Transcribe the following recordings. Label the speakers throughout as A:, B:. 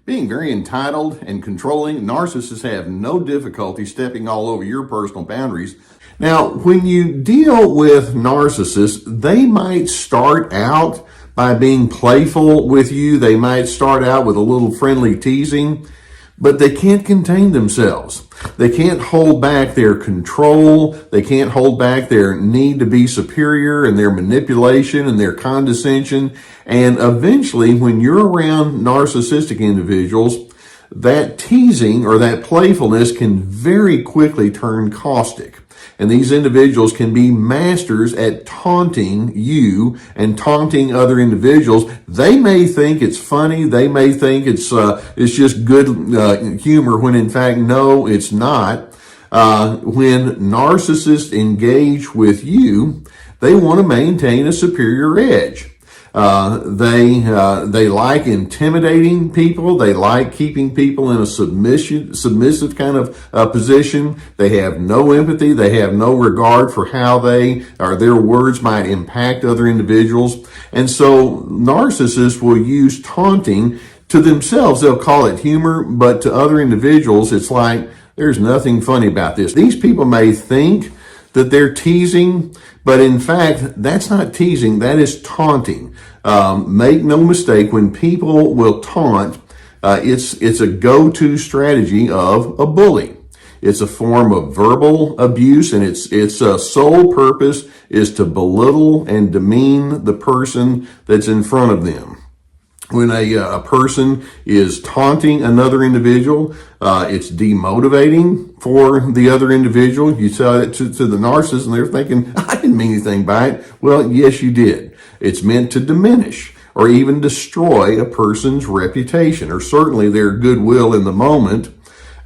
A: Being very entitled and controlling, narcissists have no difficulty stepping all over your personal boundaries. Now, when you deal with narcissists, they might start out by being playful with you. They might start out with a little friendly teasing, but they can't contain themselves. They can't hold back their control. They can't hold back their need to be superior and their manipulation and their condescension. And eventually, when you're around narcissistic individuals, that teasing or that playfulness can very quickly turn caustic. And these individuals can be masters at taunting you and taunting other individuals. They may think it's funny. They may think it's just good humor, when in fact, no, it's not. When narcissists engage with you, they want to maintain a superior edge. They like intimidating people. They like keeping people in a submissive kind of position. They have no empathy. They have no regard for how their words might impact other individuals. And so narcissists will use taunting. To themselves, they'll call it humor, but to other individuals, it's like, there's nothing funny about this. These people may think that they're teasing, but in fact, that's not teasing, that is taunting. Make no mistake, when people will taunt, it's a go-to strategy of a bully. It's a form of verbal abuse, and its sole purpose is to belittle and demean the person that's in front of them. When a person is taunting another individual, it's demotivating for the other individual. You tell it to the narcissist, and they're thinking, I didn't mean anything by it. Well, yes, you did. It's meant to diminish or even destroy a person's reputation, or certainly their goodwill in the moment.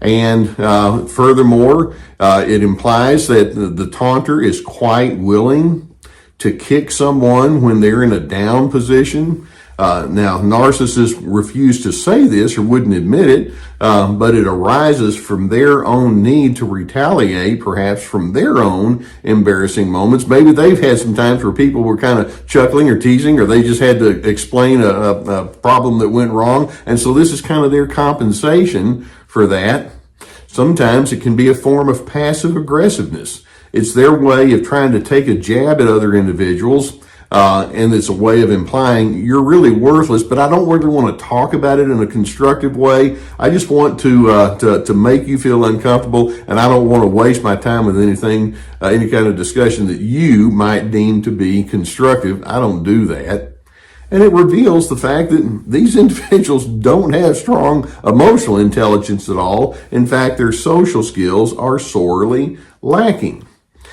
A: And furthermore, it implies that the taunter is quite willing to kick someone when they're in a down position. Now, narcissists refuse to say this or wouldn't admit it, but it arises from their own need to retaliate, perhaps from their own embarrassing moments. Maybe they've had some times where people were kind of chuckling or teasing, or they just had to explain a problem that went wrong. And so this is kind of their compensation for that. Sometimes it can be a form of passive aggressiveness. It's their way of trying to take a jab at other individuals. And it's a way of implying you're really worthless, but I don't really want to talk about it in a constructive way. I just want to make you feel uncomfortable, and I don't want to waste my time with anything, any kind of discussion that you might deem to be constructive. I don't do that. And it reveals the fact that these individuals don't have strong emotional intelligence at all. In fact, their social skills are sorely lacking.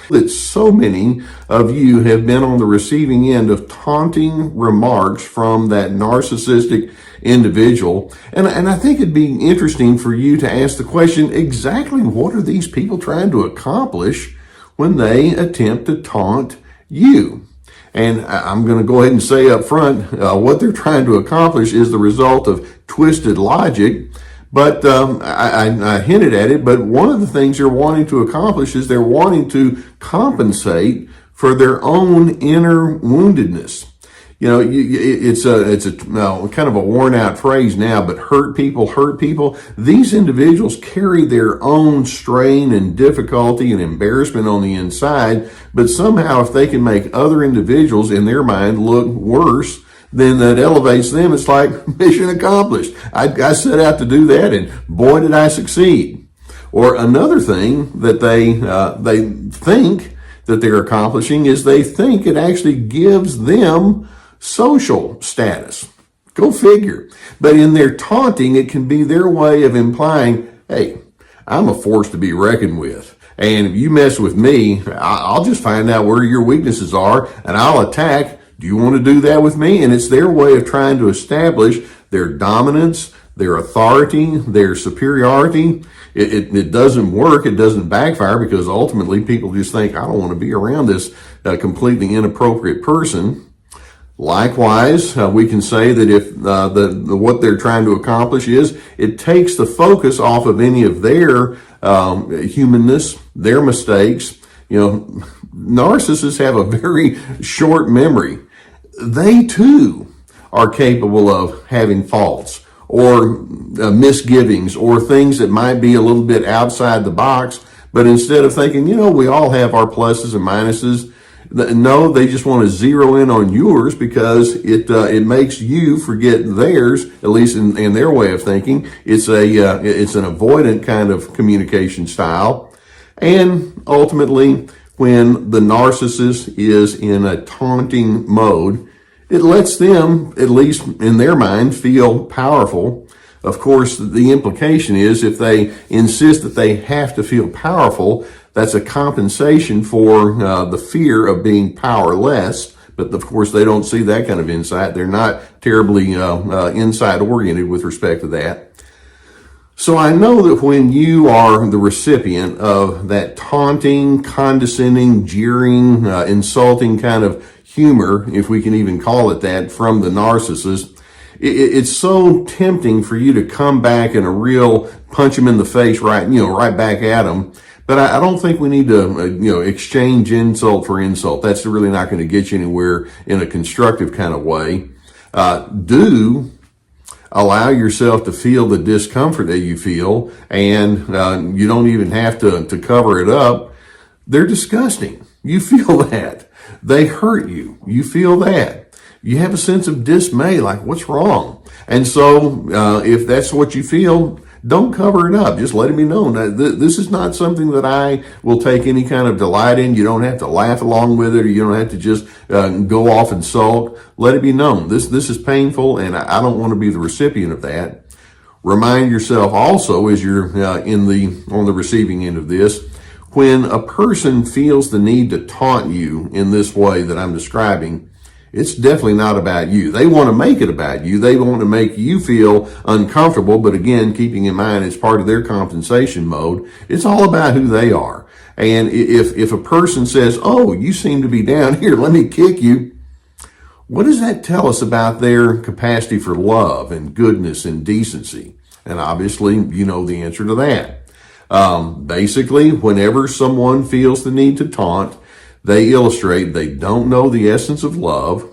A: That so many of you have been on the receiving end of taunting remarks from that narcissistic individual. And I think it'd be interesting for you to ask the question, exactly what are these people trying to accomplish when they attempt to taunt you? And I'm going to go ahead and say up front, what they're trying to accomplish is the result of twisted logic. But I hinted at it, but one of the things they're wanting to accomplish is they're wanting to compensate for their own inner woundedness. You know, it's a kind of a worn out phrase now, but hurt people hurt people. These individuals carry their own strain and difficulty and embarrassment on the inside, but somehow if they can make other individuals in their mind look worse, then that elevates them. It's like mission accomplished. I set out to do that, and boy, did I succeed. Or another thing that they think that they're accomplishing is they think it actually gives them social status. Go figure. But in their taunting, it can be their way of implying, hey, I'm a force to be reckoned with. And if you mess with me, I'll just find out where your weaknesses are, and I'll attack. Do you want to do that with me? And it's their way of trying to establish their dominance, their authority, their superiority. It doesn't work. It doesn't backfire, because ultimately people just think, I don't want to be around this completely inappropriate person. Likewise, we can say that if what they're trying to accomplish is, it takes the focus off of any of their humanness, their mistakes. You know, narcissists have a very short memory. They too are capable of having faults or misgivings or things that might be a little bit outside the box. But instead of thinking, we all have our pluses and minuses, no, they just want to zero in on yours because it makes you forget theirs, at least in their way of thinking. It's an avoidant kind of communication style. And ultimately, when the narcissist is in a taunting mode, it lets them, at least in their mind, feel powerful. Of course, the implication is if they insist that they have to feel powerful, that's a compensation for the fear of being powerless. But of course, they don't see that kind of insight. They're not terribly insight oriented with respect to that. So I know that when you are the recipient of that taunting, condescending, jeering, insulting kind of humor, if we can even call it that, from the narcissist, it's so tempting for you to come back in a real punch him in the face, right back at him. But I don't think we need to, exchange insult for insult. That's really not going to get you anywhere in a constructive kind of way. Do allow yourself to feel the discomfort that you feel, and you don't even have to cover it up. They're disgusting. You feel that. They hurt you. You feel that. You have a sense of dismay, like, what's wrong? And so if that's what you feel, don't cover it up. Just let it be known that this is not something that I will take any kind of delight in. You don't have to laugh along with it, or you don't have to just go off and sulk. Let it be known. This is painful, and I don't want to be the recipient of that. Remind yourself also, as you're on the receiving end of this, when a person feels the need to taunt you in this way that I'm describing, it's definitely not about you. They want to make it about you. They want to make you feel uncomfortable, but again, keeping in mind it's part of their compensation mode. It's all about who they are. And if a person says, "Oh, you seem to be down here, let me kick you," what does that tell us about their capacity for love and goodness and decency? And obviously, you know the answer to that. Basically, whenever someone feels the need to taunt, they illustrate they don't know the essence of love.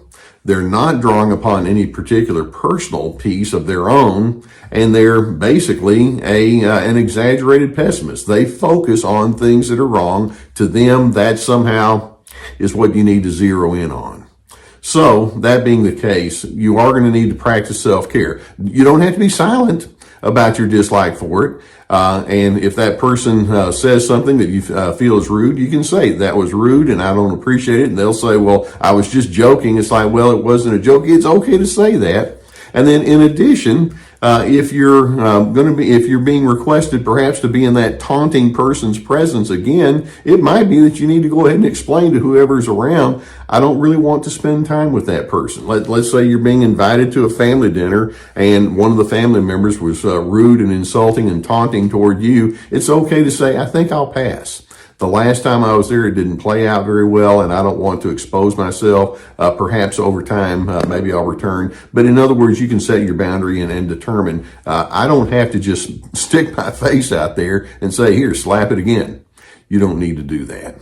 A: They're not drawing upon any particular personal piece of their own, and they're basically an exaggerated pessimist. They focus on things that are wrong. To them, that somehow is what you need to zero in on. So, that being the case, you are going to need to practice self-care. You don't have to be silent about your dislike for it. And if that person says something that you feel is rude, you can say, "That was rude and I don't appreciate it." And they'll say, "Well, I was just joking." It's like, well, it wasn't a joke. It's okay to say that. And then in addition, if you're being requested perhaps to be in that taunting person's presence again, it might be that you need to go ahead and explain to whoever's around, "I don't really want to spend time with that person." Let's say you're being invited to a family dinner and one of the family members was rude and insulting and taunting toward you. It's okay to say, "I think I'll pass. The last time I was there, it didn't play out very well, and I don't want to expose myself. Perhaps over time, maybe I'll return." But in other words, you can set your boundary and determine, I don't have to just stick my face out there and say, "Here, slap it again." You don't need to do that.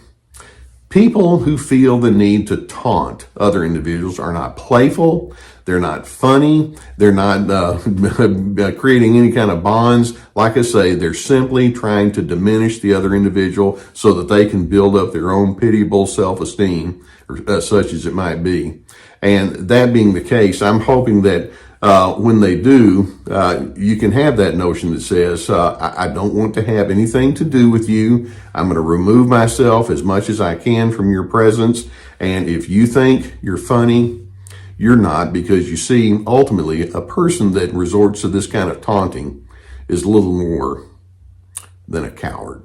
A: People who feel the need to taunt other individuals are not playful. They're not funny. They're not creating any kind of bonds. Like I say, they're simply trying to diminish the other individual so that they can build up their own pitiable self-esteem, or such as it might be. And that being the case, I'm hoping that when they do, you can have that notion that says, I don't want to have anything to do with you. I'm going to remove myself as much as I can from your presence. And if you think you're funny, you're not, because you see, ultimately, a person that resorts to this kind of taunting is little more than a coward.